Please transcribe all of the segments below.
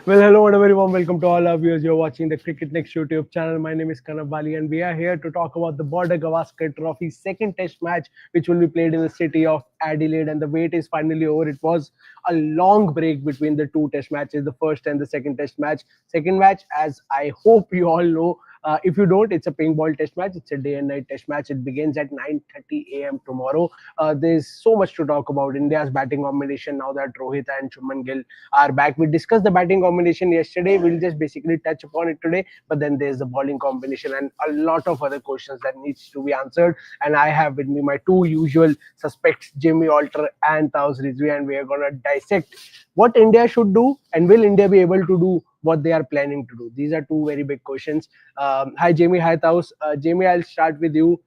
Well, hello and a very warm welcome to all our viewers. You're watching the CricketNext YouTube channel. My name is Kanav Bali, and we are here to talk about the Border-Gavaskar Trophy second Test match, which will be played in the city of Adelaide. And the wait is finally over. It was a long break between the two Test matches, the first and the second Test match. Second match, as I hope you all know, if you don't, it's a ping ball Test match. It's a day and night Test match. It begins at 9:30 a.m. tomorrow. There's so much to talk about. India's batting combination now that Rohit and Shuman Gill are back. We discussed the batting combination yesterday. We'll just basically touch upon it today. But then there's the bowling combination and a lot of other questions that needs to be answered. And I have with me my two usual suspects, Jimmy Alter and Taus Rizvi, and we are gonna dissect what India should do and will India be able to do what they are planning to do. These are two very big questions. Hi Jamie, hi Taus. Jamie, I'll start with you.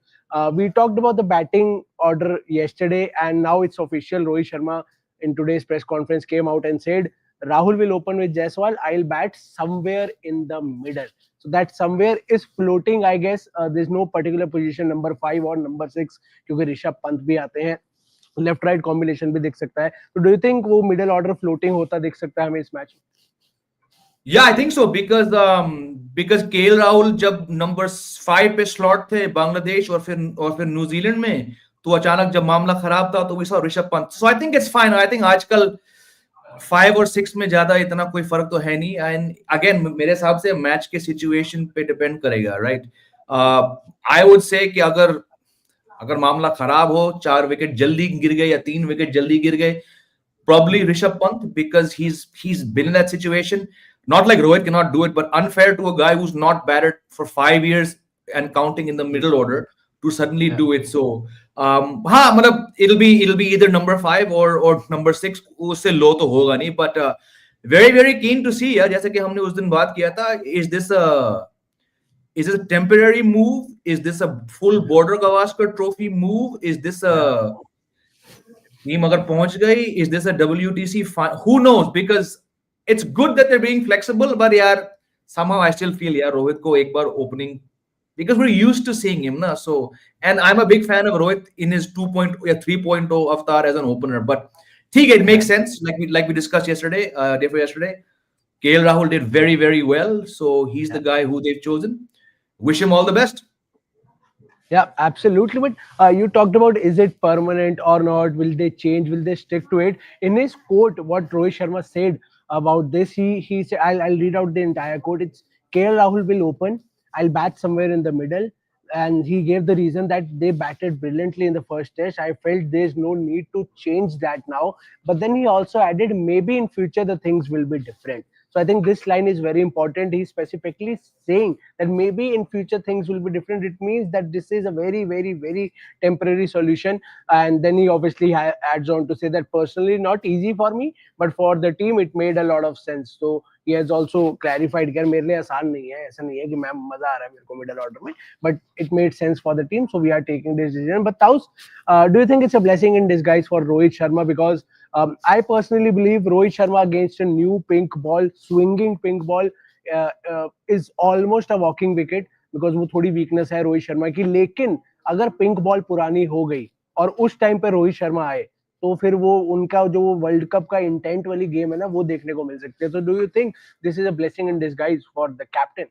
We talked about the batting order yesterday, and now it's official. Rohit Sharma in today's press conference came out and said Rahul will open with Jaiswal. I'll bat somewhere in the middle. So that somewhere is floating, I guess. There's no particular position, number 5 or number 6, क्योंकि ऋषभ पंत भी आते हैं, left right combination भी दिख सकता है. तो do you think वो मिडिल ऑर्डर फ्लोटिंग होता दिख सकता है हमें इस मैच में? Yeah, I think so because KL Rahul जब नंबर 5 पे स्लॉट थे बांग्लादेश और फिर न्यूजीलैंड में, तो अचानक जब मामला खराब था तो we saw Rishabh Pant. So I think it's fine. I think आजकल 5 और 6 में ज्यादा इतना कोई फर्क तो है नहीं. एंड अगेन मेरे हिसाब से मैच के सिचुएशन पे डिपेंड करेगा, राइट. आई वुड से कि अगर मामला खराब हो, 4 विकेट जल्दी गिर गए या 3 विकेट जल्दी गिर गए, probably Rishabh Pant, because he's been in that situation. Not like Rohit cannot do it, but unfair to a guy who's not batted for 5 years and counting in the middle order to suddenly do it. So, it'll be either number 5 or number 6. उससे low तो होगा नहीं, but very very keen to see यार, जैसे कि हमने उस दिन बात किया था. Is this a temporary move? Is this a full Border-Gavaskar Trophy move? Is this a team अगर पहुंच गई? Is this a WTC? Who knows? Because it's good that they're being flexible, but यार somehow I still feel यार Rohit को एक बार opening, because we're used to seeing him ना. So, and I'm a big fan of Rohit in his 2.0 या 3.0 avatar as an opener. But ठीक है, it makes sense. Like we discussed yesterday, day before yesterday, KL Rahul did very very well, so he's the guy who they've chosen. Wish him all the best. Yeah, absolutely. But you talked about, is it permanent or not? Will they change? Will they stick to it? In his quote, what Rohit Sharma said about this, he said, I'll read out the entire quote. It's KL Rahul will open. I'll bat somewhere in the middle. And he gave the reason that they batted brilliantly in the first test. I felt there's no need to change that now. But then he also added, maybe in future the things will be different. So I think this line is very important. He's specifically saying that maybe in future things will be different. It means that this is a very, very, very temporary solution. And then he obviously adds on to say that personally, not easy for me, but for the team, it made a lot of sense. So he has also clarified कि मेरे लिए आसान नहीं है, ऐसा नहीं है कि मैम मजा आ रहा है मेरे को मिडिल ऑर्डर में, but it made sense for the team, so we are taking this decision. But Taus, do you think it's a blessing in disguise for Rohit Sharma? Because I personally believe Rohit Sharma against a new pink ball, swinging pink ball, is almost a walking wicket, because वो थोड़ी weakness है रोहित शर्मा की. लेकिन अगर pink ball पुरानी हो गई और उस टाइम पे रोहित शर्मा आए, तो फिर वो उनका जो वर्ल्ड कप का इंटेंट वाली गेम है ना, वो देखने को मिल सकती है. तो do you think this is a blessing in disguise for the captain?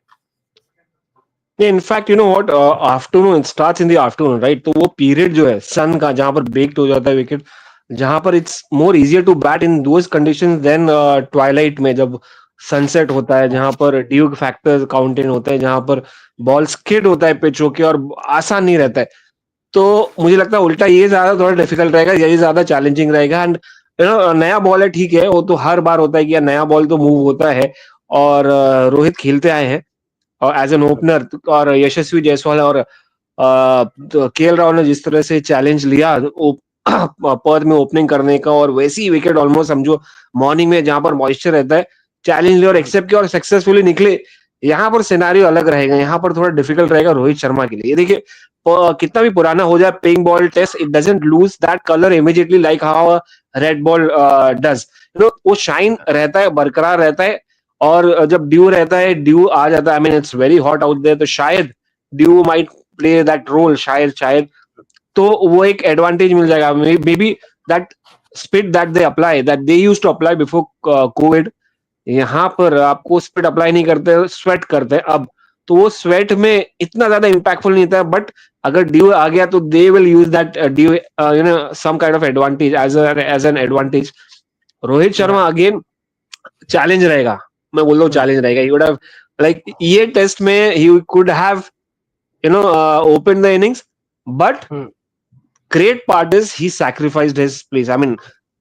In fact, you know what? Afternoon, it starts in the afternoon, right? तो वो पीरियड जो है सन का, जहां पर बेक्ड हो जाता है विकेट, जहां पर it's more easier to bat in those conditions than twilight में, जब सनसेट होता है, जहां पर ड्यू फैक्टर्स काउंट इन होते हैं, जहां पर बॉल स्किड होता है पिच होके और आसान नहीं रहता है. तो मुझे लगता है उल्टा ये ज्यादा थोड़ा डिफिकल्ट रहेगा, ये ज्यादा चैलेंजिंग रहेगा. एंड यू नो, नया बॉल है, ठीक है, वो तो हर बार होता है कि नया बॉल तो मूव होता है. और रोहित खेलते आए हैं और एज एन ओपनर, और यशस्वी जायसवाल और केएल राहुल ने जिस तरह से चैलेंज लिया पर्थ में ओपनिंग करने का, और वैसी विकेट ऑलमोस्ट समझो मॉर्निंग में जहां पर मॉइस्चर रहता है, चैलेंज लिया और एक्सेप्ट किया और सक्सेसफुली निकले. यहाँ पर सिनेरियो अलग रहेगा, यहाँ पर थोड़ा डिफिकल्ट रहेगा रोहित शर्मा के लिए. ये देखिए, कितना भी पुराना हो जाए pink ball test, it doesn't lose that colour immediately like how red ball does. वो शाइन रहता है, बरकरार रहता है. और जब ड्यू रहता है, ड्यू आ जाता है, I mean it's very hot out there, तो शायद dew might play that role, शायद तो वो एक एडवांटेज मिल जाएगा. Maybe that speed that they apply, that they used to apply before Covid, यहाँ पर आपको स्वेट अप्लाई नहीं करते, स्वेट करते हैं अब, तो वो स्वेट में इतना ज्यादा इम्पैक्टफुल नहीं था, बट अगर ड्यू आ गया तो they will use that dew, you know, some kind of advantage as an advantage. Rohit Yeah. Sharma again challenge रहेगा, मैं बोल रहा हूँ Hmm. चैलेंज रहेगा. ही वुड हैव, लाइक ये टेस्ट में he could have, you know, open the innings, but Hmm. great part is he sacrificed his place. I mean,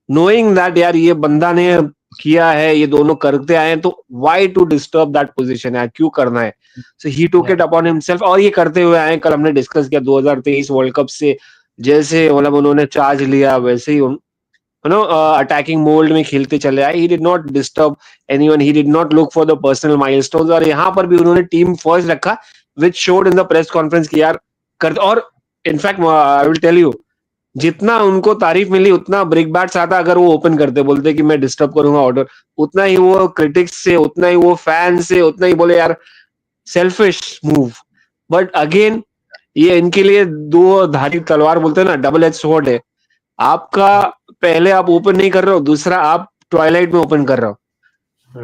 knowing that यार ये बंदा ने किया है, ये दोनों करते आए हैं, तो why to disturb that position, यार क्यों करना है. So he took Yeah. it upon himself, और ये करते हुए आए. कल हमने डिस्कस किया 2023 वर्ल्ड कप से जैसे मतलब उन्होंने चार्ज लिया, वैसे ही you know, अटैकिंग मोल्ड में खेलते चले आए. He did not disturb anyone, he did not look for the personal milestones, और यहाँ पर भी उन्होंने टीम फर्स्ट रखा, which showed in the press conference कि यार कर. और in fact I will tell you, जितना उनको तारीफ मिली उतना ब्रिक बैट्स आता अगर वो ओपन करते, बोलते कि मैं डिस्टर्ब करूंगा ऑर्डर, उतना ही वो क्रिटिक्स से, उतना ही वो फैन से, उतना ही बोले यार सेल्फिश मूव. बट अगेन ये इनके लिए दो धारी तलवार बोलते हैं ना, डबल एज स्वॉर्ड है. आपका पहले आप ओपन नहीं कर रहे हो, दूसरा आप ट्वाइलाइट में ओपन कर रहे हो.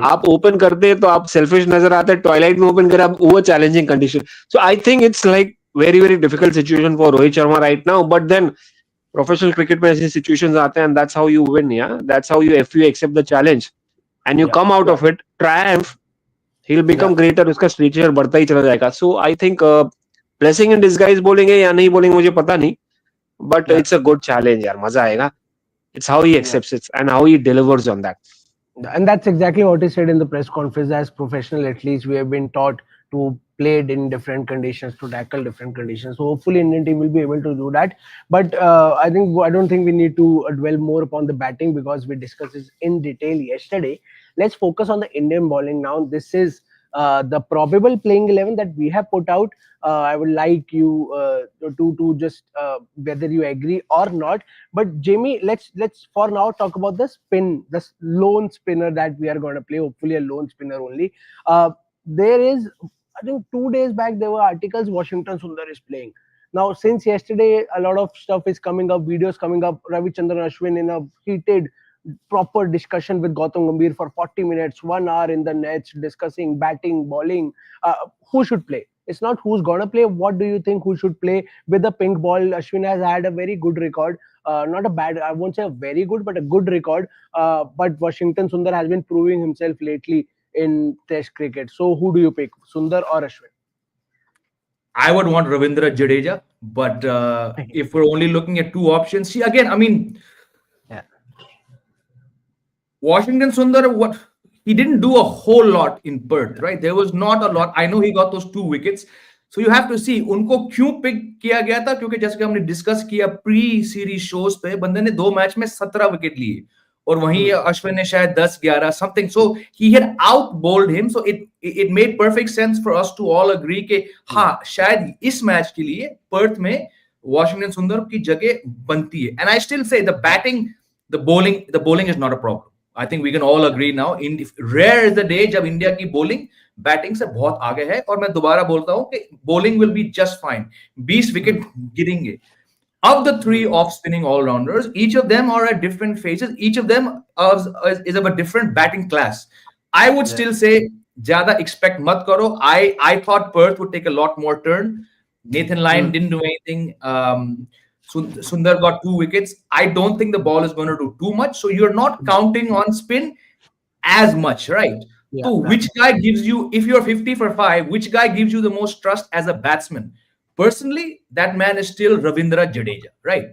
आप ओपन करते तो आप सेल्फिश नजर आते, ट्वाइलाइट में ओपन कर आप वो challenging condition. So I think it's like very very difficult situation for Rohit Sharma right now. But then professional cricket में ऐसे सिचुएशंस आते हैं, and that's how you win. या that's how you, if you accept the challenge and you Yeah. Come out of it, triumph, he will become Yeah. Greater, उसका stature बढ़ता ही चला जाएगा. So I think blessing in disguise बोलेंगे या नहीं बोलेंगे मुझे पता नहीं, but Yeah. It's a good challenge यार, मजा आएगा. It's how he Yeah. accepts it and how he delivers on that. And that's exactly what he said in the press conference. As professional athletes, we have been taught to play it in different conditions, to tackle different conditions. So hopefully Indian team will be able to do that. But I don't think we need to dwell more upon the batting because we discussed this in detail yesterday. Let's focus on the Indian bowling now. This is the probable playing 11 that we have put out. I would like you to just whether you agree or not. But Jamie, let's for now talk about the spin, the lone spinner that we are going to play. Hopefully, a lone spinner only. There is, I think, 2 days back there were articles Washington Sundar is playing. Now, since yesterday, a lot of stuff is coming up, videos coming up. Ravichandran Ashwin in a heated, proper discussion with Gautam Gambhir for 40 minutes, 1 hour in the nets, discussing batting, bowling, who should play. It's not who's gonna play. What do you think? Who should play with the pink ball? Ashwin has had a very good record. Not a bad, I won't say a very good, but a good record. But Washington Sundar has been proving himself lately in Test cricket. So who do you pick, Sundar or Ashwin? I would want Ravindra Jadeja, but if we're only looking at two options, see again, I mean, Yeah. Washington Sundar, what he didn't do a whole lot in Perth, right? There was not a lot. I know he got those 2 wickets. So you have to see उनको क्यों pick किया गया था, क्योंकि जैसे कि हमने discuss किया प्री सीरीज शोज पे, बंदे ने 2 मैच में 17 विकेट लिए और वहीं अश्विन ने शायद 10-11 something. So he had outbowled him. So it made perfect sense for us to all agree कि हाँ शायद इस मैच के लिए पर्थ में वॉशिंगटन सुंदर की जगह बनती है. And I still say the batting, the bowling is not a problem. I think we can all agree now. Rare is the day जब इंडिया की bowling बैटिंग से बहुत आगे है. और मैं दोबारा बोलता हूं कि bowling will be just fine. 20 wicket गिरेंगे. Of the three off spinning all rounders, each of them are at different phases. Each of them is of a different batting class. I would still say ज्यादा expect मत करो. I thought Perth would take a lot more turn. Nathan Lyon didn't do anything. Sundar got 2 wickets. I don't think the ball is going to do too much. So you're not counting on spin as much, right? Yeah. So which guy gives you, if you're 50 for 5, which guy gives you the most trust as a batsman? Personally, that man is still Ravindra Jadeja, right?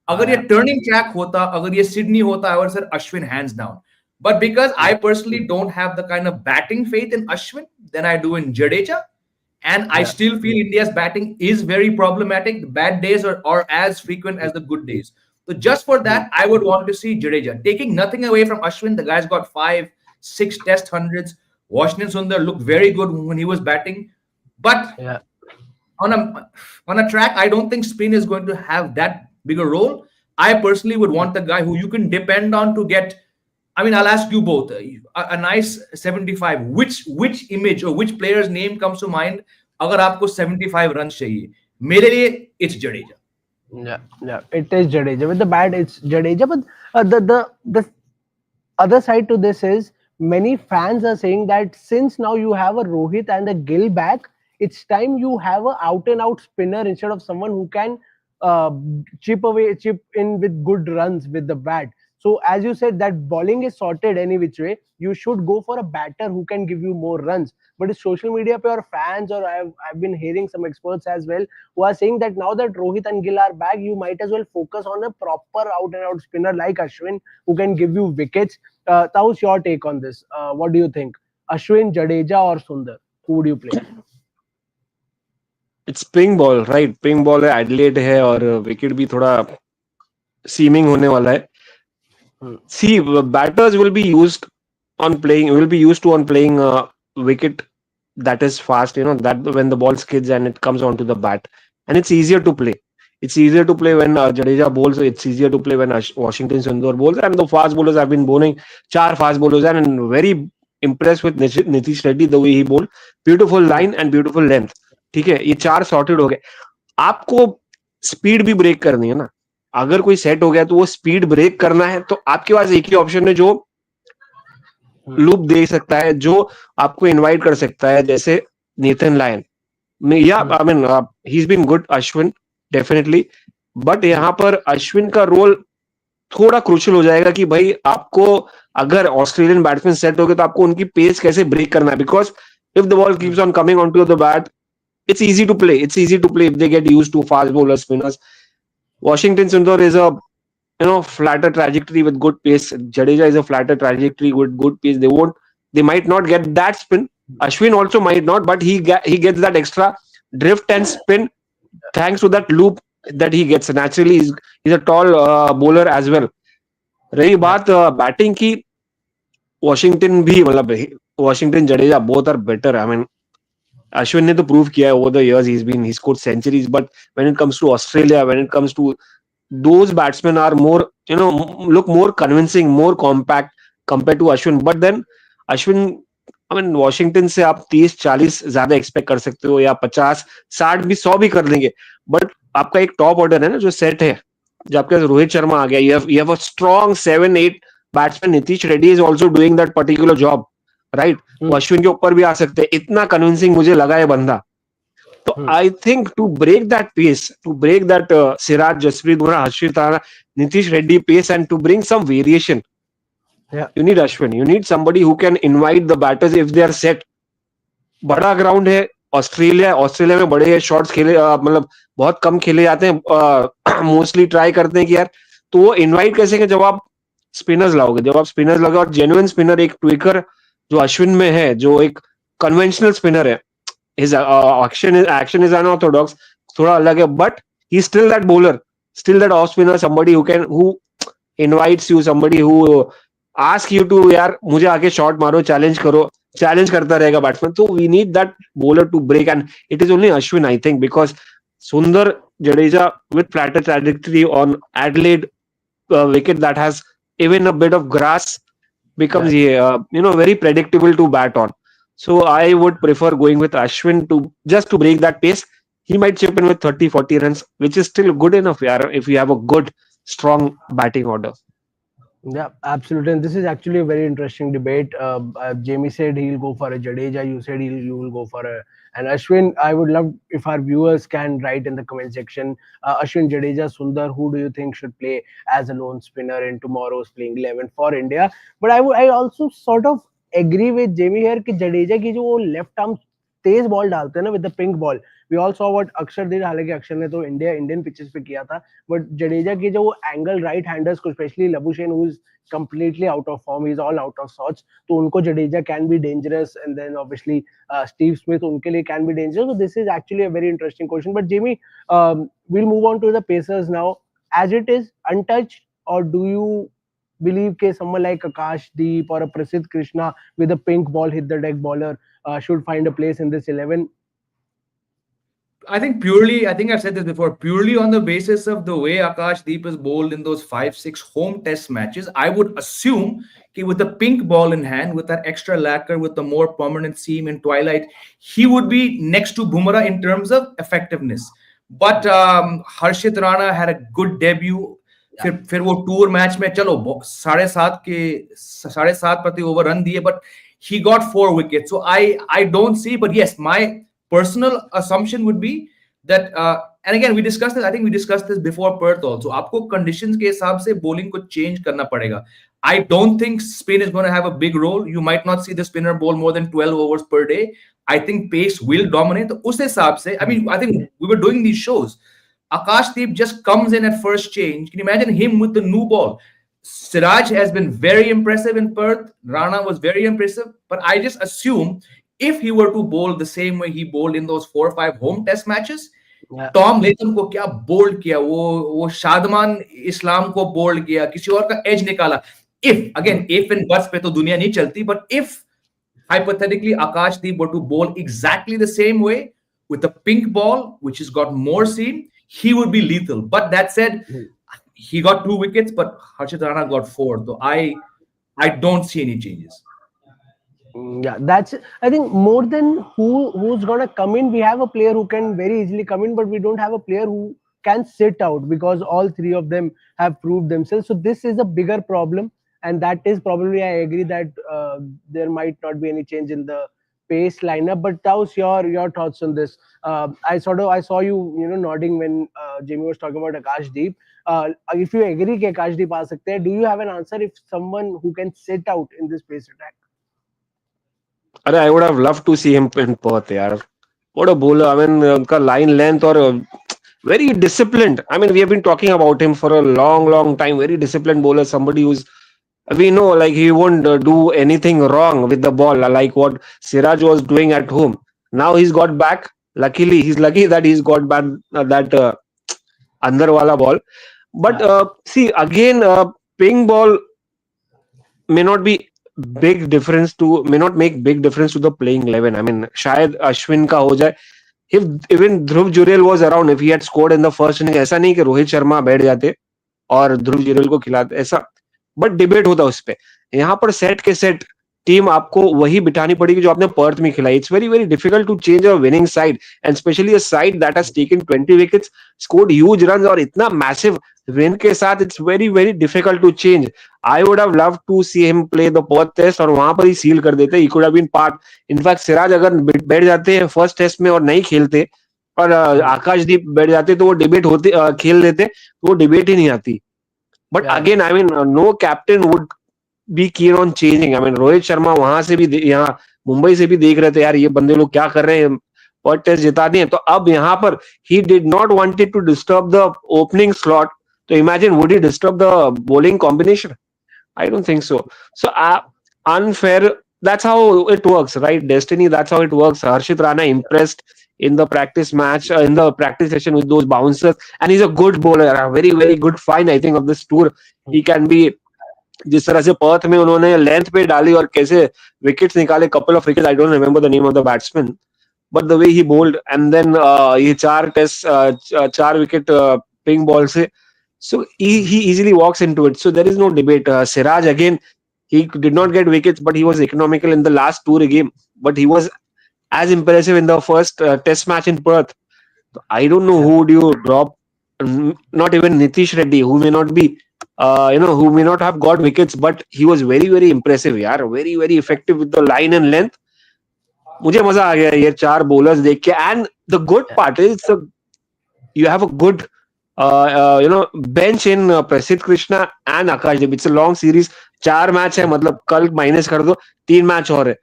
अगर ये turning track होता, अगर ये Sydney होता, I would say Ashwin hands down. But because I personally don't have the kind of batting faith in Ashwin than I do in Jadeja, and I still feel India's batting is very problematic. The bad days are as frequent as the good days. So just for that, I would want to see Jadeja. Taking nothing away from Ashwin, the guy's got 5-6 test hundreds. Washington Sundar looked very good when he was batting. But on a track, I don't think spin is going to have that bigger role. I personally would want the guy who you can depend on to get. I mean, I'll ask you both a nice 75. Which image or which player's name comes to mind? अगर आपको 75 runs चाहिए, मेरे लिए it's Jadeja. Yeah, it is Jadeja. With the bat, it's Jadeja. But the other side to this is many fans are saying that since now you have a Rohit and a Gill back, it's time you have a out and out spinner instead of someone who can uh, chip in with good runs with the bat. So as you said, that bowling is sorted any which way. You should go for a batter who can give you more runs. But it's social media pe or fans, or I've been hearing some experts as well who are saying that now that Rohit and Gill are back, you might as well focus on a proper out and out spinner like Ashwin who can give you wickets. Taus, your take on this? What do you think? Ashwin, Jadeja, or Sundar? Who would you play? It's pink ball right, pink ball है, Adelaide है और wicket भी थोड़ा seeming होने वाला है. Hmm. See, batters will be used will be used to on playing wicket that is fast, that when the ball skids and it comes onto the bat, and it's easier to play. It's easier to play when Jadeja bowls. It's easier to play when Washington Sundar bowls. And the fast bowlers have been bowling, four fast bowlers, and very impressed with Nitish Reddy the way he bowled. Beautiful line and beautiful length. ठीक है, ये चार sorted हो गए. आपको speed भी break करनी है ना. अगर कोई सेट हो गया तो वो स्पीड ब्रेक करना है तो आपके पास एक ही ऑप्शन है जो लूप दे सकता है, जो आपको इनवाइट कर सकता है, जैसे नेथन लायन. या I mean he is been good, Ashwin definitely, but यहाँ पर अश्विन का रोल थोड़ा क्रूशियल हो जाएगा कि भाई आपको अगर ऑस्ट्रेलियन बैट्समैन सेट हो गए तो आपको उनकी पेस कैसे ब्रेक करना है. Because if the ball keeps on coming on to the bat, it's easy to play. It's easy to play if they get used to fast bowlers, spinners. Washington Sundar is a flatter trajectory with good pace. Jadeja is a flatter trajectory with good pace. They might not get that spin. Ashwin also might not, but he gets that extra drift and spin thanks to that loop that he gets naturally. He's a tall bowler as well. रही बात batting की, Washington भी मतलब Washington Jadeja both are better. I mean Ashwin ने तो prove किया है over the years. He scored centuries, but when it comes to Australia, when it comes to those batsmen are more, look more convincing, more compact compared to Ashwin. But then Ashwin, I mean, Washington से आप 30-40 ज्यादा expect कर सकते हो, या 50-60 भी 100 भी कर देंगे. बट आपका एक टॉप ऑर्डर है ना जो सेट है, जो आपके पास रोहित शर्मा आ गया, you have a strong 7-8 batsman. Nitish Reddy is also doing that particular job, right. वो अश्विन के ऊपर भी आ सकते हैं. इतना कन्विंसिंग मुझे लगा है बंदा. तो I think to break that pace, to break that Siraj, Jasprit Bumrah, Harshit Rana, Nitish Reddy pace, and to bring some variation, you need Ashwin. You need somebody who can invite the batters if they are set. बड़ा ग्राउंड है Australia में बड़े shots खेले, मतलब बहुत कम खेले जाते हैं. मोस्टली ट्राई करते हैं कि यार, तो वो इनवाइट कैसे कि जब आप स्पिनर्स लाओगे, जब आप स्पिनर्स लगाओ, और जेन्युइन स्पिनर, एक ट्विकर जो अश्विन में है, जो एक कन्वेंशनल स्पिनर है. His action is unorthodox, थोड़ा अलग है, but he's still that bowler, still that off spinner, somebody who invites you, somebody who asks you to, यार मुझे आके शॉट मारो, चैलेंज करो, चैलेंज करता रहेगा बैट्समैन. तो we need that bowler to break, and it is only Ashwin, I think, because Sundar, Jadeja with flatter trajectory on Adelaide wicket that has even a bit of grass becomes very predictable to bat on. So I would prefer going with Ashwin to break that pace. He might chip in with 30-40 runs, which is still good enough if you have a good, strong batting order. Yeah, absolutely. And this is actually a very interesting debate. Jamie said he'll go for a Jadeja. You said you will go for an Ashwin. I would love if our viewers can write in the comment section. Ashwin, Jadeja, Sundar, who do you think should play as a lone spinner in tomorrow's playing 11 for India? But I also sort of agree with Jamie here कि जडेजा की जो वो left arm तेज ball डालते हैं ना with the pink ball, we all saw what Axar did. हालांकि अक्षर ने तो इंडियन पिचेस पे किया था, बट जडेजा की जो एंगल राइट हैंडर्स को, specially Labuschagne who is completely out of form, he's all out of sorts, तो उनको Jadeja can be dangerous, and then obviously Steve Smith उनके लिए can be dangerous. So this is actually a very interesting question. But Jamie, we'll move on to the Pacers now. As it is untouched, or do you believe that someone like Akash Deep or a Prasidh Krishna with a pink ball hit the deck bowler should find a place in this 11? I think I've said this before, purely on the basis of the way Akash Deep is bowled in those 5-6 home test matches, I would assume that with the pink ball in hand, with that extra lacquer, with the more permanent seam in twilight, he would be next to Bumrah in terms of effectiveness. But Harshit Rana had a good debut. फिर वो tour match में चलो 7.5 प्रति over run दिए, but he got 4 wickets. So I don't see, but yes, my personal assumption would be that and again we discussed this. I think we discussed this before Perth also. आपको conditions के हिसाब से bowling को change करना पड़ेगा. I don't think spin is going to have a big role. You might not see the spinner bowl more than 12 overs per day. I think pace will dominate. तो उस हिसाब से, I mean, I think we were doing these shows. Akashdeep just comes in at first change. Can you imagine him with the new ball? Siraj has been very impressive in Perth. Rana was very impressive. But I just assume if he were to bowl the same way he bowled in those 4 or 5 home test matches, Tom Latham को क्या bold किया, वो शादमान इस्लाम को bold किया, किसी और का as निकाला. इफ एंड बट्स पे तो दुनिया नहीं चलती, but if hypothetically Akashdeep were to bowl exactly the same way with a pink ball which has got more seam, he would be lethal. But that said, he got 2 wickets, but Harshit Rana got 4. So I don't see any changes. Yeah, that's, I think, more than who's gonna come in. We have a player who can very easily come in, but we don't have a player who can sit out, because all three of them have proved themselves. So this is a bigger problem, and that is probably, I agree that there might not be any change in the pace lineup. But Taus, your thoughts on this? I saw you nodding when Jamie was talking about Akashdeep. If you agree that Akashdeep aa sakte hai, do you have an answer if someone who can sit out in this pace attack? I would have loved to see him in Perth, yaar. What a bowler. I mean, unka line length or very disciplined. I mean, we have been talking about him for a long time. Very disciplined bowler. Somebody who's, we know, like, he won't do anything wrong with the ball, like what Siraj was doing at home. Now he's got back. Luckily, he's lucky that he's got back that andar wala ball. But see, again, ping ball may not be may not make big difference to the playing 11. I mean, शायद अश्विन का हो जाए. If even Dhruv Jurel was around, if he had scored in the first inning, ऐसा नहीं कि रोहित शर्मा बैठ जाते और ध्रुव जुरेल को खिलाते, ऐसा. बट डिबेट होता उस पे. यहाँ पर सेट के सेट टीम आपको वही बिठानी पड़ेगी जो आपने पर्थ में खिलाई. It's very very difficult to change a winning side, and specially a side that has taken 20 wickets, scored huge runs, और इतना मैसिव विन के साथ it's very very difficult to change. I would have loved to see him play the Perth test, और वहां पर ही seal कर देते. He could have been part. In fact Siraj अगर बैठ जाते हैं फर्स्ट टेस्ट में और नहीं खेलते, और आकाशदीप बैठ जाते, तो वो डिबेट होते, खेल लेते, तो वो डिबेट ही नहीं आती. But again, I mean, no captain would be keen on changing. I mean, Rohit Sharma वहां से भी, यहाँ मुंबई से भी देख रहे थे, यार ये बंदे लोग क्या कर रहे हैं, पर्थ टेस्ट जिता दिए. तो अब यहाँ पर he did not wanted to disturb the opening slot. तो imagine, would he disturb the bowling combination? I don't think so. So unfair. That's how it works, right? Destiny. That's how it works. Harshit Rana impressed in the practice match, in the practice session with those bouncers, and he's a good bowler. A very very good find, I think, of this tour. He can be. जिस तरह से Perth में उन्होंने length पे डाली और कैसे wickets निकाले, couple of wickets. I don't remember the name of the batsman, but the way he bowled, and then ये 4 wicket ping ball से, so he easily walks into it. So there is no debate. Siraj again, he did not get wickets, but he was economical in the last tour game. But he was as impressive in the first test match in Perth. So I don't know who would you drop. Not even Nitish Reddy, who may not be, who may not have got wickets, but he was very very impressive. यार, very very effective with the line and length. मुझे मजा आ गया ये 4 bowlers देख के. And the good part is you have a good bench in Prasidh Krishna and Akashdeep. It's a long series. 4 match है, मतलब कल माइनस कर दो, 3 मैच और है,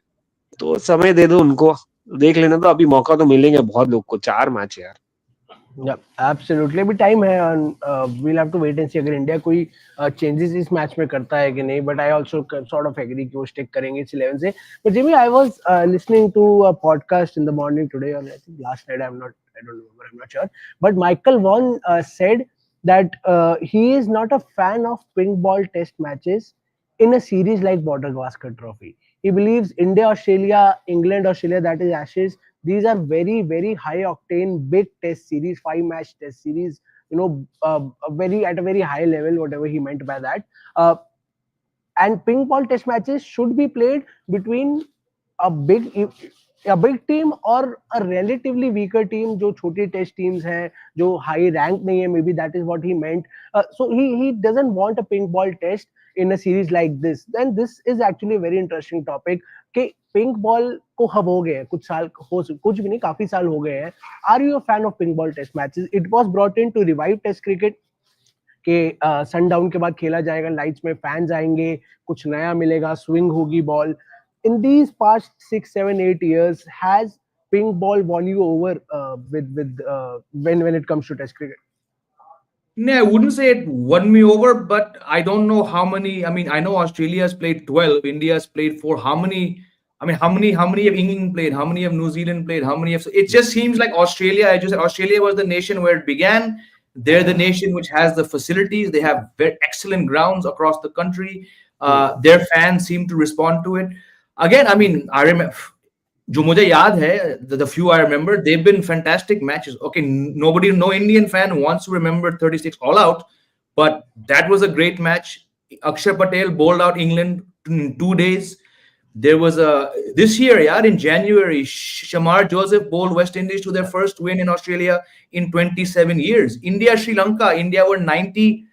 तो समय दे दो उनको, देख लेना. तो अभी मौका तो मिलेंगे बहुत लोग को. 4 मैच है यार. Yeah, absolutely. अभी टाइम है, we'll have to wait and see अगर इंडिया कोई चेंजेस इस मैच में करता है कि नहीं. But I also sort of agree कि वो स्टिक करेंगे इस 11 से. But Jimmy, I was listening to a podcast in the morning today, और I think last night, I don't remember, I'm not sure, but Michael Vaughan said that he is not a fan of pink ball test matches in a series like Border-Gavaskar Trophy. He believes India, Australia, England, Australia, that is Ashes, these are very very high octane big test series, 5-match test series, very at a very high level, whatever he meant by that. And pink ball test matches should be played between a big a big team or a relatively weaker team जो छोटी test teams हैं जो high rank नहीं है, maybe that is what he meant. So he doesn't want a pink ball test in a series like this. Then this is actually a very interesting topic कि pink ball को अब हो गए हैं कुछ साल, हो कुछ भी नहीं, काफी साल हो गए हैं. Are you a fan of pink ball test matches? It was brought in to revive test cricket कि सनडाउन के बाद खेला जाएगा, लाइट्स में फैंस आएंगे, कुछ नया मिलेगा, स्विंग होगी ball. In these past 6, 7, 8 years, has pink ball won you over with when it comes to Test cricket? No, I wouldn't say it won me over, but I don't know how many. I mean, I know Australia has played 12, India has played 4. How many? I mean, how many have England played? How many have New Zealand played? How many have? It just seems like Australia. I just said Australia was the nation where it began. They're the nation which has the facilities. They have very excellent grounds across the country. Their fans seem to respond to it. Again, I mean, I remember. जो मुझे याद है, the few I remember, they've been fantastic matches. Okay, nobody, no Indian fan wants to remember 36 all out, but that was a great match. Akshar Patel bowled out England in 2 days. There was this year, yeah, in January, Shamar Joseph bowled West Indies to their first win in Australia in 27 years. India, Sri Lanka, India were 90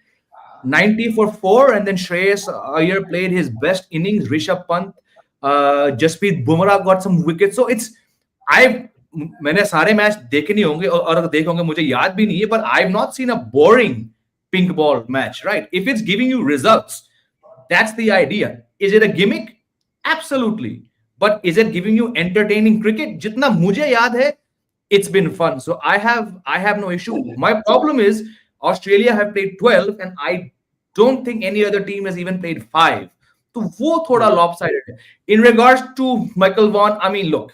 for 4, and then Shreyas Iyer played his best innings. Rishabh Pant, Jasprit Bumrah got some wickets. So it's मैंने सारे match देखे नहीं होंगे और अगर देखे होंगे मुझे याद भी नहीं है, but I've not seen a boring pink ball match, right? If it's giving you results, that's the idea. Is it a gimmick? Absolutely. But is it giving you entertaining cricket? जितना मुझे याद है, it's been fun. So I have no issue. My problem is Australia have played 12 and I don't think any other team has even played 5. तो वो थोड़ा lopsided है. In regards to Michael Vaughan, I mean, look,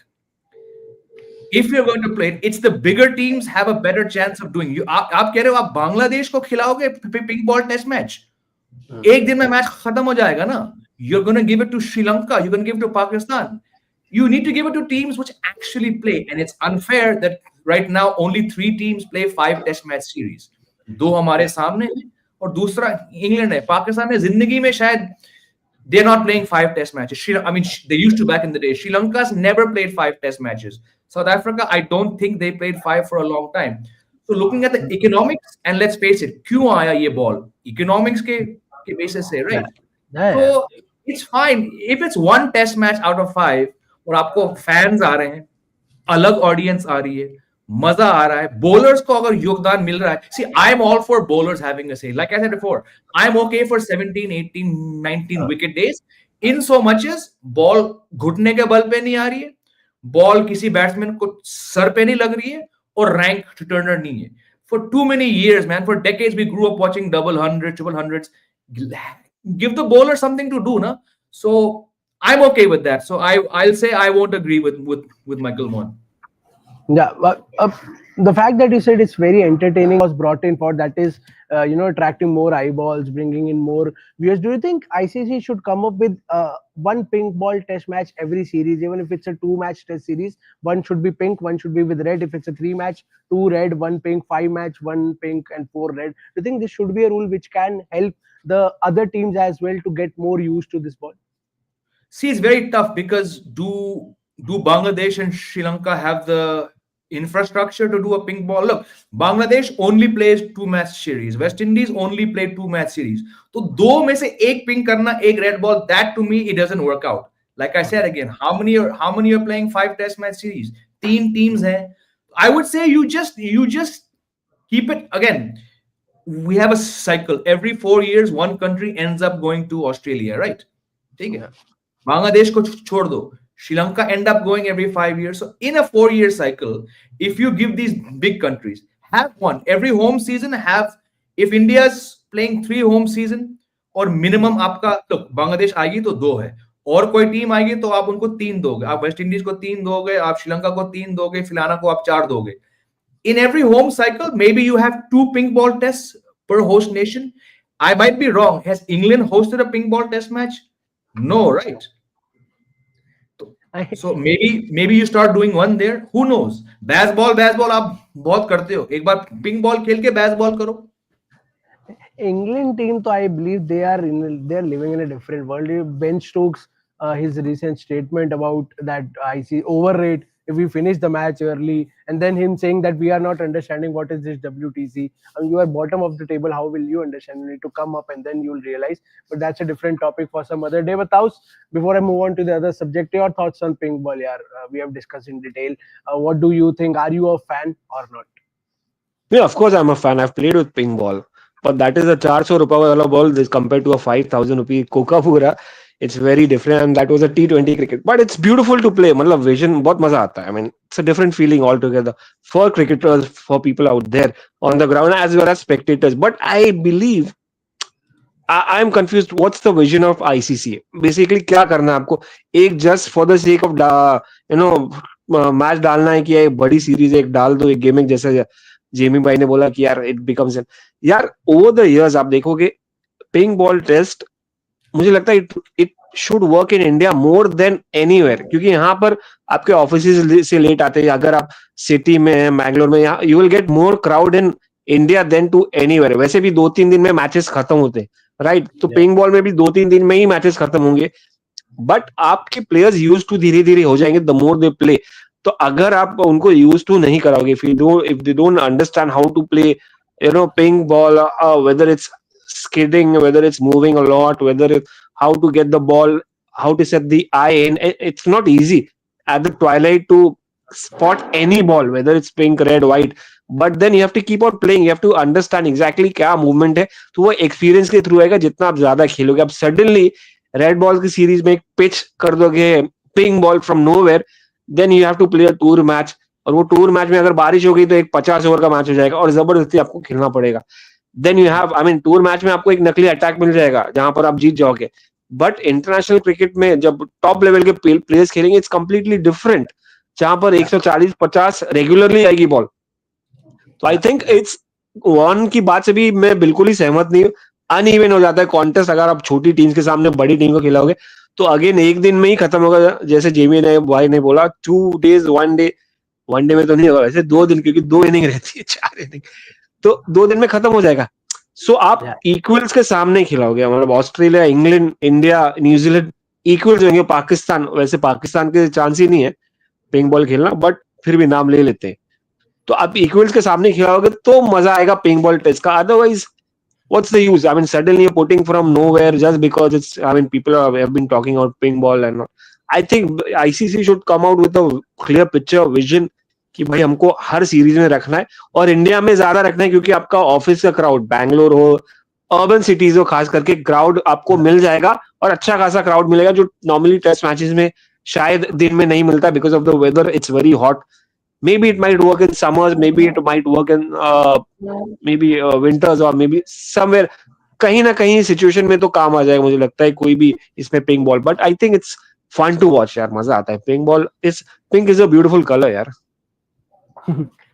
if you're going to play it, it's the bigger teams have a better chance of doing. आप कह रहे हो आप बांग्लादेश को खिलाओगे पिंक बॉल टेस्ट मैच, एक दिन में मैच खत्म हो जाएगा ना. You're going to give it to Sri Lanka, you're going to give it to Pakistan. You need to give it to teams which actually play, and it's unfair that right now only 3 teams play 5 test match series. 2 हमारे सामने हैं और दूसरा England है. पाकिस्तान ने जिंदगी में शायद they're not playing 5 test matches. I mean, they used to back in the day. Sri Lanka's never played 5 test matches. South Africa, I don't think they played 5 for a long time. So looking at the economics, and let's face it, क्यों आया ये ball? Economics के basis से, right? So it's fine if it's 1 test match out of 5 और आपको fans आ रहे हैं, अलग audience आ रही है, मजा आ रहा है, bowlers को अगर योगदान मिल रहा है. See, I'm all for bowlers having a say. Like I said before, I'm okay for 17, 18, 19 wicket days in so much as ball घुटने के बल पे नहीं आ रही है, बॉल किसी बैट्समैन को सर पे नहीं लग रही है और रैंक टर्नर नहीं है. For too many years, man, for decades we grew up watching double hundreds, triple hundreds. Give the bowler something to do, na? So I'm okay with that. So I'll say I won't agree with Michael Vaughan. Yeah, the fact that you said it's very entertaining was brought in for that is, attracting more eyeballs, bringing in more viewers. Do you think ICC should come up with 1 pink ball test match every series, even if it's a 2-match test series? 1 should be pink, 1 should be with red. If it's a 3-match, 2 red, 1 pink, 5-match, 1 pink, and 4 red. Do you think this should be a rule which can help the other teams as well to get more used to this ball? See, it's very tough because do Bangladesh and Sri Lanka have the infrastructure to do a pink ball? Look, Bangladesh only plays 2-match series. West Indies only play 2-match series. So 2 में से एक pink करना, एक red ball, that to me it doesn't work out. Like I said again, how many are playing 5 test match series? 3 teams हैं. I would say you just keep it. Again, we have a cycle. Every 4 years, one country ends up going to Australia, right? ठीक है. Bangladesh को छोड़ दो. Sri Lanka end up going every 5 years. So in a 4-year cycle, if you give these big countries, have one every home season, if India's playing 3 home season और minimum आपका, look, Bangladesh आएगी तो 2 है और कोई टीम आएगी तो आप उनको 3 दोगे. आप वेस्ट इंडीज को 3 दोगे, आप श्रीलंका को 3 दोगे, फिलाना को आप 4 दोगे. In every home cycle, maybe you have 2 pink ball tests per host nation. I might be wrong. Has England hosted a pink ball test match? No, right? So maybe you start doing 1 there. Who knows? Baseball आप बहुत करते हो. एक बार pink ball खेल के baseball करो. England team, so I believe they are living in a different world. Ben Stokes his recent statement about that IC overrate if we finish the match early, and then him saying that we are not understanding what is this WTC. I mean, you are bottom of the table. How will you understand? You need to come up and then you'll realize. But that's a different topic for some other day. But Taus, before I move on to the other subject, your thoughts on pink ball? Yeah, we have discussed in detail. What do you think? Are you a fan or not? Yeah, of course I'm a fan. I've played with ping ball, but that is a 400 rupees wala ball. This compared to a 5,000 rupee Coca Pura, it's very different. And that was a T20 cricket, but it's beautiful to play. मतलब vision बहुत मजा आता है. I mean, it's a different feeling altogether for cricketers, for people out there on the ground as well as spectators. But I believe I'm confused. What's the vision of ICC? Basically, क्या करना है आपको? एक just for the sake of you know match डालना है कि एक बड़ी सीरीज एक डाल दो एक गेमिंग जैसे जेमी भाई ने बोला कि यार इट बिकम्स यार ओवर द इयर्स आप देखोगे पिंक बॉल टेस्ट मुझे लगता है it should work in India more than anywhere क्योंकि यहाँ पर आपके ऑफिस से लेट आते हैं अगर आप सिटी में है मैंगलोर में you will get more crowd in India than to anywhere वैसे भी 2-3 दिन में मैचेस खत्म होते राइट तो पिंक बॉल में भी 2-3 दिन में ही मैचेस खत्म होंगे बट आपके प्लेयर्स यूज टू धीरे धीरे हो जाएंगे द मोर दे प्ले तो अगर आप उनको यूज टू नहीं कराओगे if they don't understand how to play pink ball whether it's skidding, whether it's moving a lot, whether it's how to get the ball, how to set the eye in. It's not easy at the twilight to spot any ball, whether it's pink, red, white. But then you have to keep on playing. You have to understand exactly क्या movement है. तो वो experience के through आएगा जितना आप ज्यादा खेलोगे. अब suddenly red ball की series में एक pitch कर दोगे pink ball from nowhere, then you have to play a tour match. और वो टूर मैच में अगर बारिश हो गई तो एक 50 ओवर का मैच हो जाएगा और जबरदस्ती आपको खेलना पड़ेगा then you have I mean tour match में आपको एक नकली अटैक मिल जाएगा जहां पर आप जीत जाओगे बट इंटरनेशनल क्रिकेट में जब टॉप लेवल के प्लेयर्स खेलेंगे इट्स कंप्लीटली डिफरेंट जहां पर 140-50 रेगुलरली आएगी बॉल तो आई थिंक इट्स वन की बात से भी मैं बिल्कुल ही सहमत नहीं हूँ अनइवन हो जाता है कॉन्टेस्ट अगर आप छोटी टीम के सामने बड़ी टीम को खिलाओगे तो अगेन एक दिन में ही खत्म होगा जैसे जेमी ने भाई ने बोला 2 days 1 डे में तो नहीं होगा वैसे 2 दिन क्योंकि 2 इनिंग रहती है 4 इनिंग तो 2 दिन में खत्म हो जाएगा सो आप इक्वल्स के सामने खिलाओगे मतलब Australia England India New Zealand equals होंगे पाकिस्तान वैसे पाकिस्तान के चांस ही नहीं है पिंक बॉल खेलना बट फिर भी नाम ले लेते हैं तो आप इक्वल्स के सामने खिलाओगे तो मजा आएगा पिंक बॉल टेस्ट का otherwise what's the use I mean suddenly you're putting from nowhere just because it's I mean people have been talking about pink ball and all. I think ICC should come out with a clear picture vision कि भाई हमको हर series में रखना है और India में ज्यादा रखना है क्योंकि आपका ऑफिस का क्राउड बैंगलोर हो अर्बन सिटीज हो खास करके क्राउड आपको मिल जाएगा और अच्छा खासा क्राउड मिलेगा जो नॉर्मली टेस्ट मैचेस में शायद दिन में नहीं मिलता because of the whether it's very hot maybe it might work in summers maybe it might work in maybe winters or maybe somewhere कहीं ना कहीं सिचुएशन में तो काम आ जाएगा मुझे लगता है कोई भी इसमें pink ball but I think it's fun to watch यार मजा आता है pink is a beautiful colour यार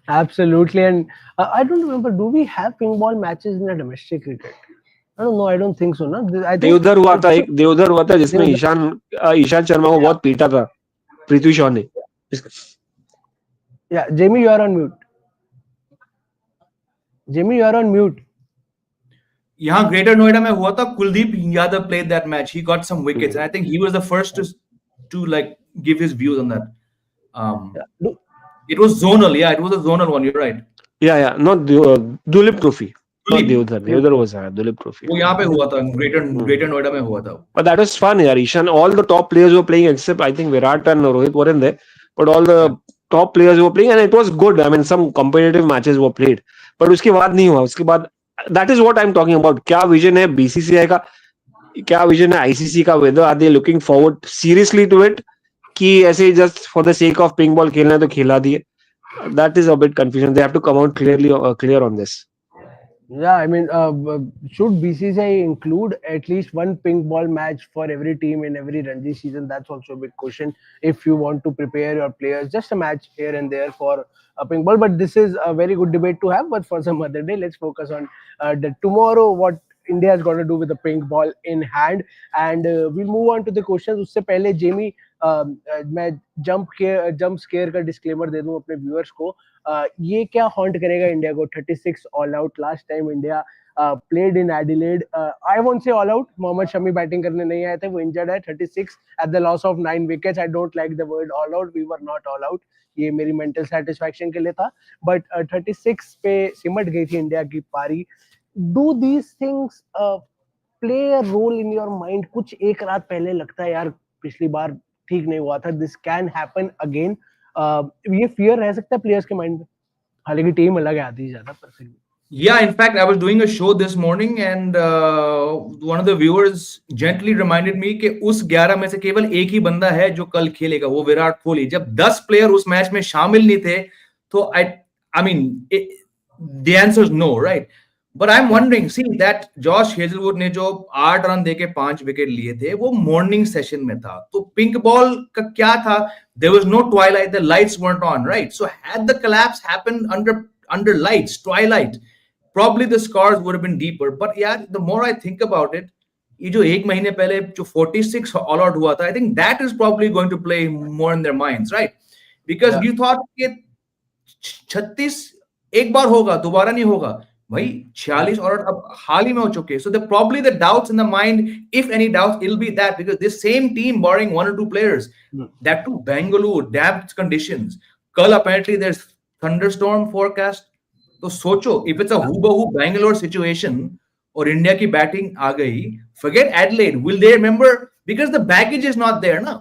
Absolutely, and I don't remember. Do we have ping ball matches in the domestic cricket? I don't know. I don't think so. No, I think Deodhar हुआ था जिसमें ईशान शर्मा को बहुत पीटा था पृथ्वी शॉ ने Yeah, Jamie, you are on mute. Jamie, you are on mute. यहाँ greater Noida में हुआ था Kuldeep Yadav played that match he got some wickets and I think he was the first to like give his views on that it was zonal it was a zonal one you're right yeah not Dulip Trophy not Deodhar was Dulip Trophy वो यहाँ पे हुआ था greater Noida में हुआ था but that was fun यार Ishan all the top players were playing except I think Virat and Rohit were in there but all the top players were playing and it was good I mean some competitive matches were played but उसके बाद नहीं हुआ उसके बाद that is what I'm talking about क्या vision है BCCI का क्या विजन है ICC का whether are they looking forward seriously to it कि ऐसे just for the sake of pink ball खेलना है तो खिला दिए that is a bit confusion they have to come out clear on this Yeah, I mean, should BCCI include at least one pink ball match for every team in every Ranji season? That's also a big question. If you want to prepare your players, just a match here and there for a pink ball. But this is a very good debate to have. But for some other day, let's focus on tomorrow. What India is going to do with the pink ball in hand, and we'll move on to the questions. उससे पहले Jamie, मैं jump scare का disclaimer दे दूं अपने viewers को ये क्या haunt करेगा इंडिया को 36 all out last time India played in Adelaide. I won't say all out. Mohammad Shami batting करने नहीं आए थे, वो injured है. 36 at the loss of 9 wickets. I don't like the word all out. We were not all out. ये मेरी mental satisfaction के लिए था, बट 36 पे सिमट गई थी इंडिया की पारी. Do these things play a role in your mind? कुछ एक रात पहले लगता है यार पिछली बार ठीक नहीं हुआ था, दिस कैन हैपन अगेन. ये फियर रह सकता है प्लेयर्स के माइंड में, हालांकि टीम अलग आती है ज्यादा, पर फिर Yeah, in fact, I was doing a show this morning and one of the viewers gently reminded me कि उस 11 में से केवल एक ही बंदा है जो कल खेलेगा, वो विराट कोहली. जब 10 प्लेयर उस मैच में शामिल नहीं थे तो I mean the answer is no, right? But I'm wondering, see that Josh Hazelwood ने जो 8 रन देके 5 विकेट लिए थे वो मॉर्निंग सेशन में था. तो पिंक बॉल का क्या था? There was no twilight, the lights weren't on, right? So had the collapse happened under lights, twilight, probably the scars would have been deeper. But yeah, the more I think about it, ये जो एक महीने पहले जो 46 all out हुआ था, I think that is probably going to play more in their minds, right? Because you thought कि 36 एक बार होगा, दोबारा नहीं होगा. भाई 46 ऑल आउट अब हाल ही में हो चुके. So probably the doubts in the mind, if any doubts, it'll be that because this same team, barring 1 or 2 players, that too Bangalore, damp conditions. कल apparently there's thunderstorm forecast. तो सोचो, if it's a hoo-ba-hoo Bangalore situation और India की batting आ गई, forget Adelaide, will they remember? Because the baggage is not there ना.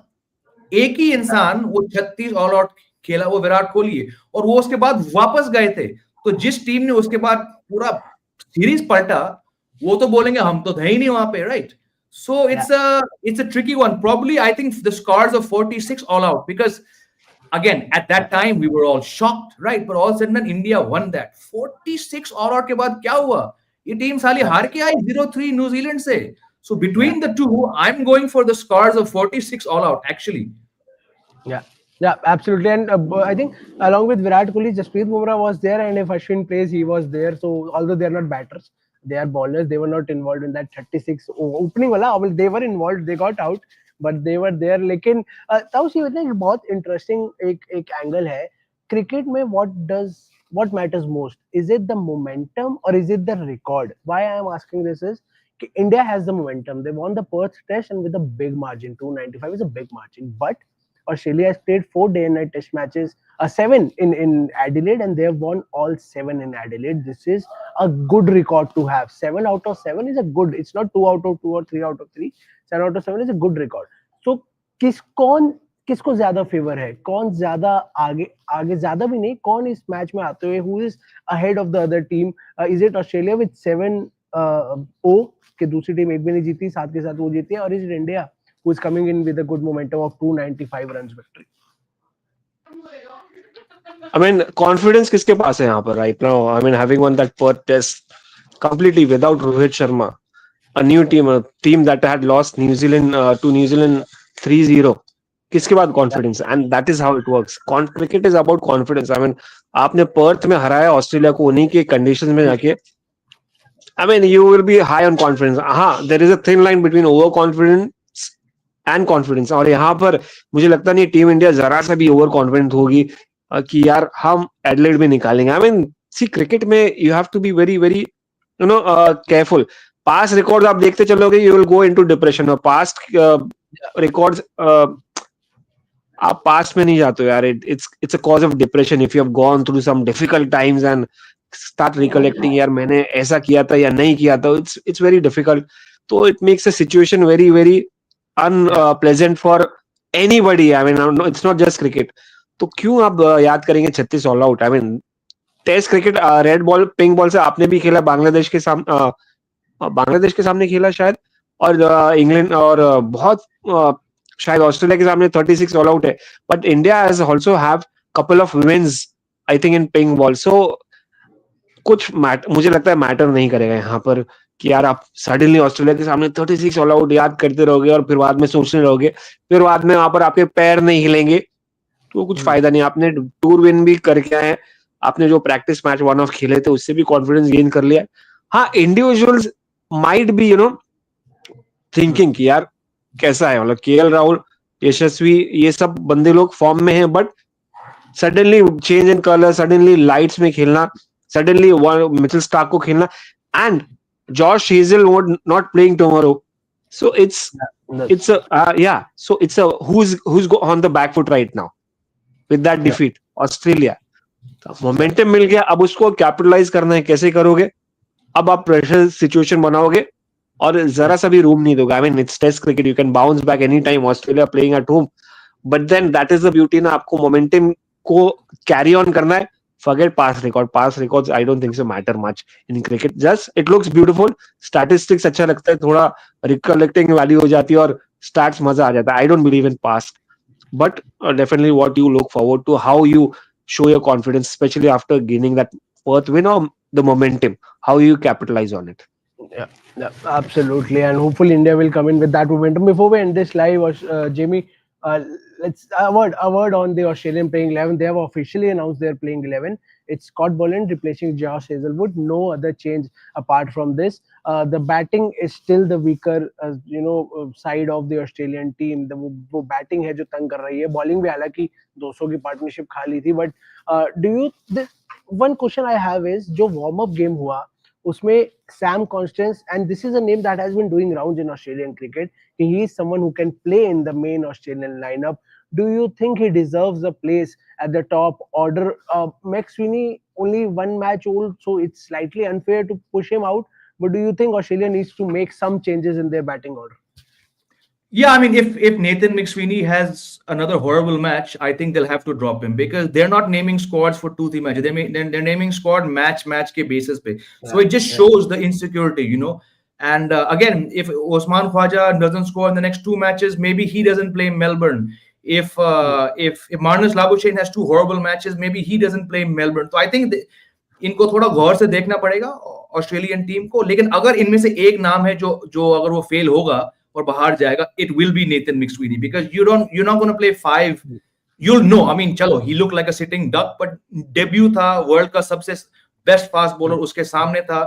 एक ही इंसान वो 36 ऑल आउट खेला, वो विराट कोहली है, और वो उसके बाद वापस गए थे. तो जिस टीम ने उसके बाद पूरा सीरीज पलटा, वो तो बोलेंगे हम तो थे ही नहीं वहां पे, right? So it's a tricky one. Probably I think the scars of 46 all out, because again at that time we were all shocked, right? But all of a sudden India won that 46 all out के बाद क्या हुआ? ये team साली हार के आई 0-3 New Zealand से. So between the two, I'm going for the scars of 46 all out actually. Yeah, absolutely. And I think along with Virat Kohli, Jasprit Bumrah was there, and if Ashwin plays, he was there. So although they are not batters, they are bowlers. They were not involved in that 36 opening wala. They were involved. They got out, but they were there. लेकिन ताऊसी मतलब बहुत interesting एक angle है. Cricket में what matters most? Is it the momentum or is it the record? Why I am asking this is India has the momentum. They won the Perth Test and with a big margin. 295 is a big margin, but Australia has played 4 day and night test matches, 7 in Adelaide, and they have won all 7 in Adelaide. This is a good record to have. 7 out of 7 is a good. It's not 2 out of 2 or 3 out of 3. 7 out of 7 is a good record. So किसको ज्यादा favour है? कौन ज्यादा आगे ज्यादा भी नहीं, कौन इस मैच में आते हुए who is ahead of the other team? Is it Australia with 7-0 कि दूसरी टीम एक भी नहीं जीती, साथ के साथ वो जीती है, और is it India who is coming in with a good momentum of 295 runs victory? I mean, confidence किसके पास है यहाँ पर right now? I mean, having won that Perth Test completely without Rohit Sharma, a new team, a team that had lost New Zealand to New Zealand 3-0. किसके बाद confidence? And that is how it works. Cricket is about confidence. I mean, आपने Perth में हराया Australia को उन्हीं के conditions में जाके. I mean, you will be high on confidence. हाँ, there is a thin line between overconfidence and confidence. और यहाँ पर मुझे लगता नहीं टीम इंडिया जरा सा भी ओवर कॉन्फिडेंट होगी कि यार हम एडलेड में निकालेंगे. आई मीन सी क्रिकेट में you have to be very very you know careful. Past records आप देखते चलोगे, you will go into depression. और पास्ट रिकॉर्ड्स आप पास्ट में नहीं जाते हो यार. It's a cause of depression if you have gone through some difficult times and start recollecting यार मैंने ऐसा किया था या नहीं किया था. It's very difficult. तो it makes a situation very very unpleasant for anybody. I mean, no, it's not just cricket. तो क्यों आप याद करेंगे 36 all out? I mean test cricket red ball pink ball से आपने भी खेला, बांग्लादेश के सामने खेला शायद, और इंग्लैंड और बहुत शायद ऑस्ट्रेलिया के सामने 36 ऑल आउट है. But India has also have couple of wins I think in pink ball. So कुछ मुझे लगता है मैटर नहीं करेगा यहाँ पर कि यार आप सडनली ऑस्ट्रेलिया के सामने 36 ऑल आउट याद करते रहोगे और फिर बाद में सोचने रहोगे, फिर बाद में वहां पर आपके पैर नहीं हिलेंगे, तो कुछ फायदा नहीं. आपने टूर विन भी करके आए, आपने जो प्रैक्टिस मैच 1 ऑफ खेले थे उससे भी कॉन्फिडेंस गेन कर लिया. हाँ, individuals might be you know thinking कि यार कैसा है, मतलब केएल राहुल, यशस्वी, ये सब बंदे लोग फॉर्म में हैं, but suddenly change in colour, suddenly lights में खेलना, सडनली मिचेल स्टार्क को खेलना, and Josh Hazelwood not playing tomorrow. So it's a yeah. So it's a on the back foot right now with that yeah. defeat. Australia. Momentum मिल गया, अब उसको capitalise करना है, कैसे करोगे? अब आप प्रेशर सिचुएशन बनाओगे और Yeah. जरा सा भी रूम नहीं दोगे. I mean it's test cricket, you can bounce back any time. Australia playing at home, but then that is the beauty ना, आपको मोमेंटम को कैरी ऑन करना है. Forget past record. Past records, I don't think so matter much in cricket. Just it looks beautiful. Statistics अच्छा लगता है, थोड़ा recollecting value हो जाती है और stats मजा आ जाता है. I don't believe in past, but definitely what you look forward to, how you show your confidence, especially after gaining that Perth win or the momentum, how you capitalize on it. Yeah, yeah, absolutely. And hopefully India will come in with that momentum. Before we end this live, Jamie, uh, let's a word on the Australian playing 11. They have officially announced their playing 11. It's Scott Boland replacing Josh Hazelwood. No other change apart from this. The batting is still the weaker, side of the Australian team. वो batting है जो तंग कर रही है. Bowling भी हालांकि 200 की partnership खा ली थी. But do you? One question I have is जो warm up game हुआ उसमें Sam Constance, and this is a name that has been doing rounds in Australian cricket. He is someone who can play in the main Australian lineup. Do you think he deserves a place at the top order? Max Sweeney only one match old, so it's slightly unfair to push him out. But do you think Australia needs to make some changes in their batting order? Yeah, I mean, if Nathan McSweeney has another horrible match, I think they'll have to drop him because they're not naming squads for 2-3 matches. They're naming squad match ke basis pe. So Yeah, it just yeah, shows the insecurity, And again, if Osman Khwaja doesn't score in the next 2 matches, maybe he doesn't play Melbourne. If Marnus Labuschagne has 2 horrible matches, maybe he doesn't play Melbourne. So I think इनको थोड़ा गौर से देखना पड़ेगा Australian team को. लेकिन अगर इनमें से एक नाम है जो जो अगर वो फेल होगा और बाहर जाएगा, it will be Nathan McSweeney because you're not going to play 5. You'll know. I mean, चलो, he looked like a sitting duck, but debut था, वर्ल्ड का सबसे बेस्ट फास्ट बॉलर उसके सामने था.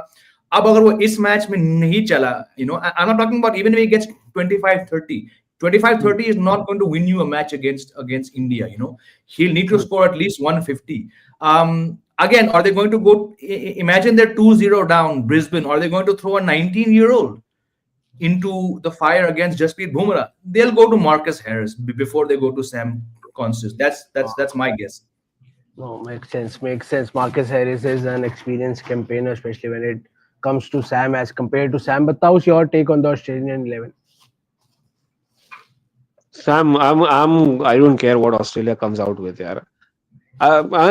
अब अगर वो इस मैच में नहीं चला, I'm not talking about even if he gets 25-30. 25-30 is not going to win you a match against India. He'll need to score at least 150. Again, are they going to go? Imagine they're 2-0 down, Brisbane. Are they going to throw a 19-year-old into the fire against Jasprit Bumrah? They'll go to Marcus Harris before they go to Sam Constance. That's my guess. No, makes sense. Makes sense. Marcus Harris is an experienced campaigner, especially when it comes to Sam as compared to Sam. But how's your take on the Australian 11? Sam, I don't care what Australia comes out with, यार.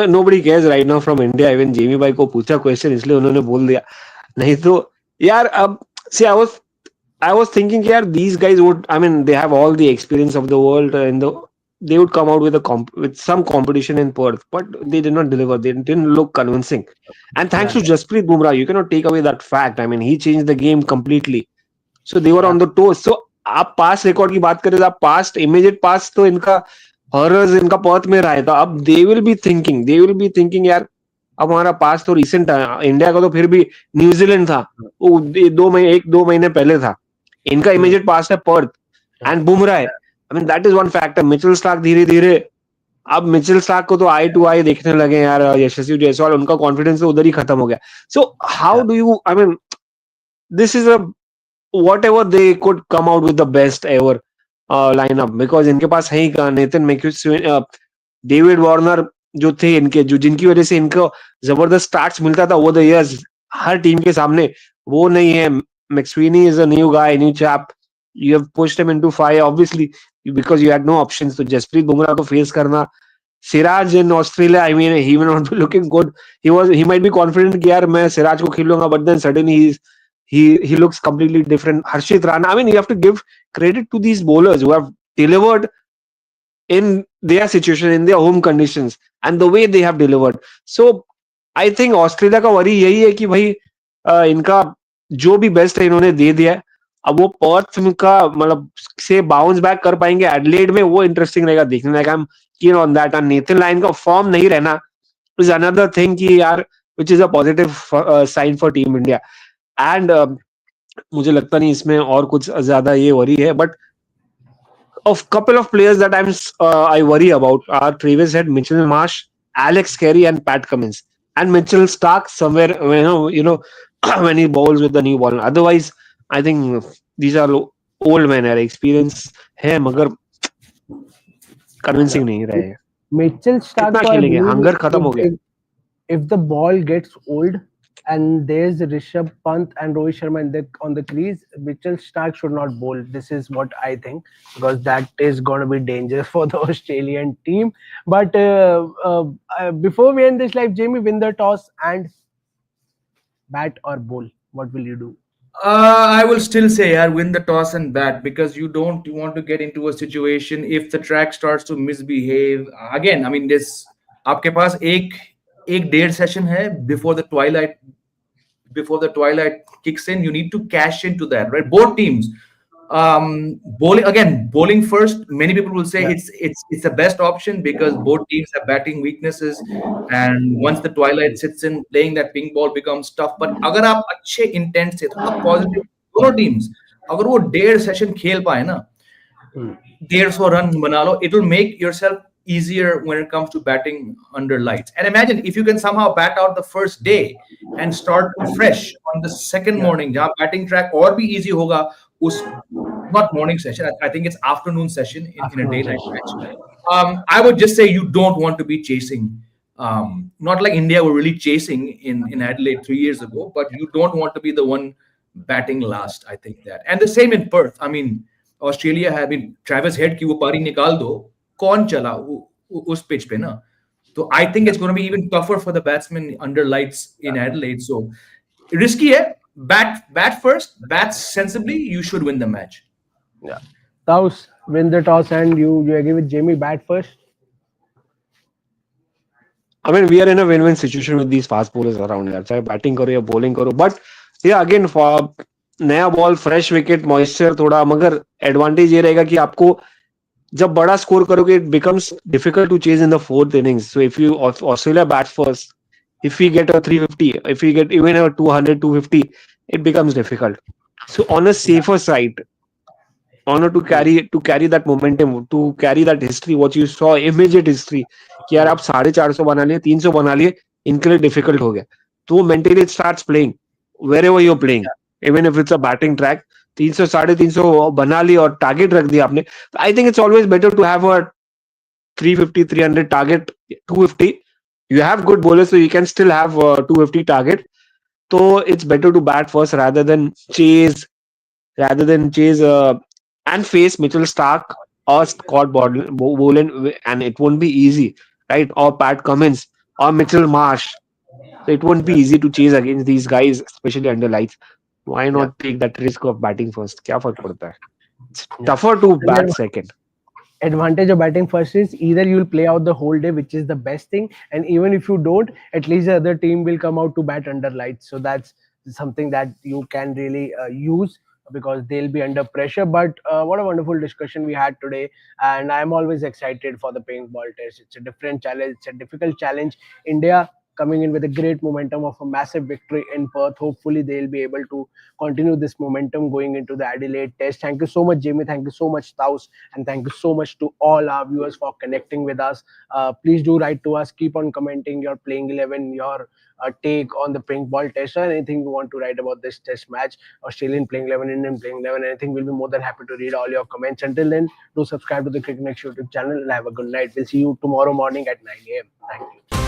Nobody cares right now from India. Even Jamie भाई को पूछा question, इसलिए उन्होंने बोल दिया. नहीं तो यार, अब see, I was thinking, यार, these guys would, I mean, they have all the experience of the world, and they would come out with with some competition in Perth, but they did not deliver. They didn't look convincing. And thanks Yeah, to Jasprit Bumrah, you cannot take away that fact. I mean, he changed the game completely. So they were yeah, on the toes. So आप past record की बात करें तो आप past immediate past तो इनका horrors इनका Perth में रहा था. अब दे विल बी थिंकिंग यार, अब हमारा पास्ट तो रिसेंट है. इंडिया का तो फिर भी न्यूजीलैंड था, वो 2 महीने पहले था. इनका इमीडिएट पास्ट है पर्थ एंड बुमराह है. I mean that is one factor. Mitchell Starc धीरे धीरे, अब मिचेल स्टार्क को तो आई टू आई देखने लगे यार. यशस्वी जायसवाल, उनका कॉन्फिडेंस तो उधर ही खत्म हो गया. So how do you, I mean this is a whatever they could come out with the best ever lineup, because इनके पास है ही कहा नेथन मैक्यूस्वेन, डेविड वार्नर जो थे इनके, जो जिनकी वजह से इनको जबरदस्त स्टार्ट्स मिलता था ओवर द इयर्स हर टीम के सामने, वो नहीं है. McSweeney is a new guy, new chap. You have pushed him into fire obviously because you had no options. तो जसप्रीत बुमराह को फेस करना, Siraj in Australia, I mean he may not be looking good. He might be confident कि यार मैं सिराज को खेलूंगा, but then suddenly he looks completely different. Harshit Rana, I mean, you have to give credit to these bowlers who have delivered in their situation, in their home conditions, and the way they have delivered. So I think Australia का worry यही है कि भाई इनका जो भी best है इन्होंने दे दिया है. अब वो पर्थ का मतलब से बाउंस बैक कर पाएंगे एडलेड में, वो इंटरेस्टिंग रहेगा देखने लायक. I am keen on that. और नेथन लाइन का फॉर्म नहीं रहना इज अनदर थिंग कि यार, which is a positive sign for team India. And मुझे लगता नहीं इसमें और कुछ ज्यादा ये वरी है. But of couple of players that I worry about are Travis Head, Mitchell Marsh, Alex Carey, and Pat Cummins. And Mitchell Stark somewhere, when he bowls with the new ball. Otherwise, I think these are old men है, experience है मगर Yeah. convincing नहीं रहे. Mitchell Stark, कितना so I खेलेंगे? believe Hunger खत्म हो गया. if the ball gets old and there's Rishabh Pant and Rohit Sharma on the crease, Mitchell Stark should not bowl. This is what I think, because that is going to be dangerous for the Australian team. But before we end this live, Jamie, win the toss and bat or bowl. What will you do? I will still say, win the toss and bat, because you don't want to get into a situation if the track starts to misbehave. Again, I mean, this आपके पास एक डेढ़ session है before the twilight kicks in. You need to cash into that, right? Both teams. Bowling first. Many people will say Yeah. it's the best option because both teams have batting weaknesses, and once the twilight sits in, playing that ping ball becomes tough. But अगर आप अच्छे intent से थोड़ा positive, दोनों teams अगर वो डेढ़ session खेल पाए ना, 150 run बना लो, it will make yourself easier when it comes to batting under lights. And imagine if you can somehow bat out the first day and start fresh on the second morning, जहाँ batting track और भी easy होगा उस not morning session. I think it's afternoon session in a Afternoon daylight session. match. I would just say you don't want to be chasing. Not like India were really chasing in Adelaide 3 years ago, but you don't want to be the one batting last. I think that, and the same in Perth. I mean, Australia have been Travis Head की वो पारी निकाल दो, कौन चला उस pitch पे ना? So I think it's going to be even tougher for the batsmen under lights in Adelaide. So risky है. Bat first, bat sensibly. You should win the match. Yeah. Taus, win the toss and you agree with Jamie, bat first? I mean, we are in a win-win situation with these fast bowlers around here. चाहे batting करो या bowling करो, but yeah, again for नया ball, fresh wicket, moisture थोड़ा, मगर advantage ये रहेगा कि आपको जब बड़ा स्कोर करोगे, it becomes difficult to chase in the fourth innings. So if you Australia bats first, if we get a 350, if we get even a 200, 250, it becomes difficult. So on a safer side, honor to carry that momentum, to carry that history, what you saw, immediate history, कि यार आप 450 बना लिए, 300 बना लिए, इनके लिए difficult हो गया, तो वो mentally starts playing wherever you're playing, even if it's a batting track. 300 350 बना ली और टारगेट रख दिया आपने. I think it's always better to have a 350 300 target. 250 you have good bowlers, so you can still have a 250 target. So it's better to bat first rather than chase and face Mitchell Stark or Scott Boland, and it won't be easy, right? Or Pat Cummins or Mitchell Marsh. So it won't be easy to chase against these guys, especially under lights. Why Yeah. not take that risk of batting first? क्या फर्क पड़ता है? It's Yeah. tougher to And bat then second. advantage of batting first is either you'll play out the whole day, which is the best thing, and even if you don't, at least the other team will come out to bat under lights. So that's something that you can really use because they'll be under pressure. But what a wonderful discussion we had today, and I'm always excited for the pink ball test. It's a different challenge, it's a difficult challenge. India coming in with a great momentum of a massive victory in Perth. Hopefully, they'll be able to continue this momentum going into the Adelaide Test. Thank you so much, Jamie. Thank you so much, Taus. And thank you so much to all our viewers for connecting with us. Please do write to us. Keep on commenting your playing 11, your take on the pink ball test, or anything you want to write about this test match, Australian playing 11, Indian playing 11, anything. We'll be more than happy to read all your comments. Until then, do subscribe to the CricketNext YouTube channel and have a good night. We'll see you tomorrow morning at 9 a.m. Thank you.